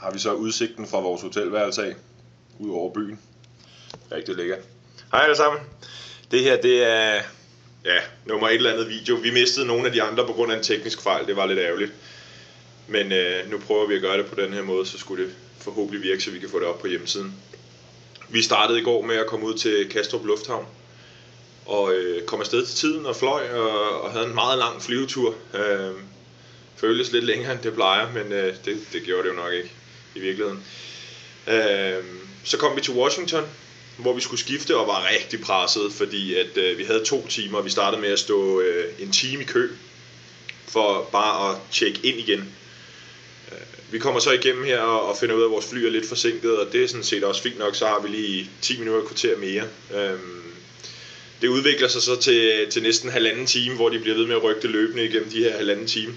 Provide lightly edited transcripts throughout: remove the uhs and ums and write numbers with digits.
har vi så udsigten fra vores hotelværelse af, ud over byen. Rigtig lækkert. Hej alle sammen. Det her, det er nummer et eller andet video. Vi mistede nogle af de andre på grund af en teknisk fejl. Det var lidt ærgerligt. Men nu prøver vi at gøre det på den her måde, så skulle det forhåbentlig virke, så vi kan få det op på hjemmesiden. Vi startede i går med at komme ud til Kastrup Lufthavn. Og kom afsted til tiden og fløj og havde en meget lang flyvetur. Føltes lidt længere end det plejer, men det gjorde det jo nok ikke i virkeligheden. Så kom vi til Washington, hvor vi skulle skifte og var rigtig presset, fordi at vi havde 2 timer. Vi startede med at stå en time i kø for bare at tjekke ind igen. Vi kommer så igennem her og finder ud af, at vores fly er lidt forsinket, og det er sådan set også fint nok. Så har vi lige 10 minutter kvarter mere. Det udvikler sig så til næsten 1,5 time, hvor de bliver ved med at rykke det løbende igennem de her 1,5 time.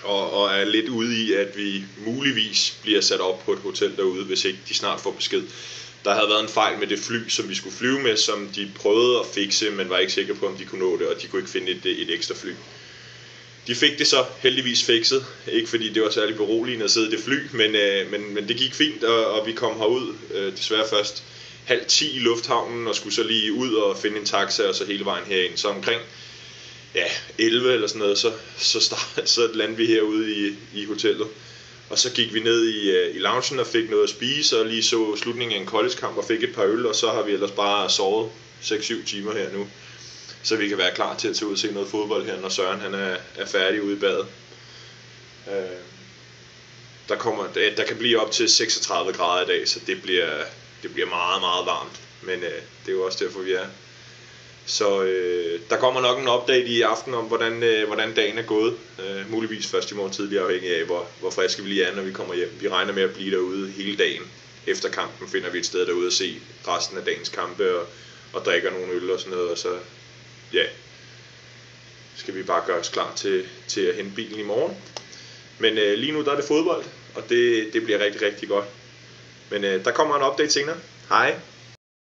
Og er lidt ude i, at vi muligvis bliver sat op på et hotel derude, hvis ikke de snart får besked. Der havde været en fejl med det fly, som vi skulle flyve med, som de prøvede at fikse, men var ikke sikre på, om de kunne nå det, og de kunne ikke finde et ekstra fly. De fik det så heldigvis fikset, ikke fordi det var særlig beroligende at sidde i det fly, men det gik fint, og vi kom herud desværre først 9:30 i lufthavnen, og skulle så lige ud og finde en taxa, og så hele vejen herind. Så omkring 11 eller sådan noget, så landede vi herude i hotellet. Og så gik vi ned i loungen og fik noget at spise, og lige så slutningen af en collegekamp og fik et par øl, og så har vi ellers bare sovet 6-7 timer her nu. Så vi kan være klar til at tage ud og se noget fodbold her, når Søren han er færdig ude i badet. Der kan blive op til 36 grader i dag, så det bliver meget, meget varmt. Men det er jo også derfor, vi er. Så der kommer nok en update i aften om, hvordan dagen er gået. Muligvis først i morgen tidlig, afhængig af, hvor friske vi lige er, når vi kommer hjem. Vi regner med at blive derude hele dagen. Efter kampen finder vi et sted derude at se resten af dagens kampe og drikker nogle øl og sådan noget. Og så skal vi bare gøre os klar til at hente bilen i morgen. Men lige nu der er det fodbold, og det bliver rigtig, rigtig godt. Men der kommer en update senere. Hej!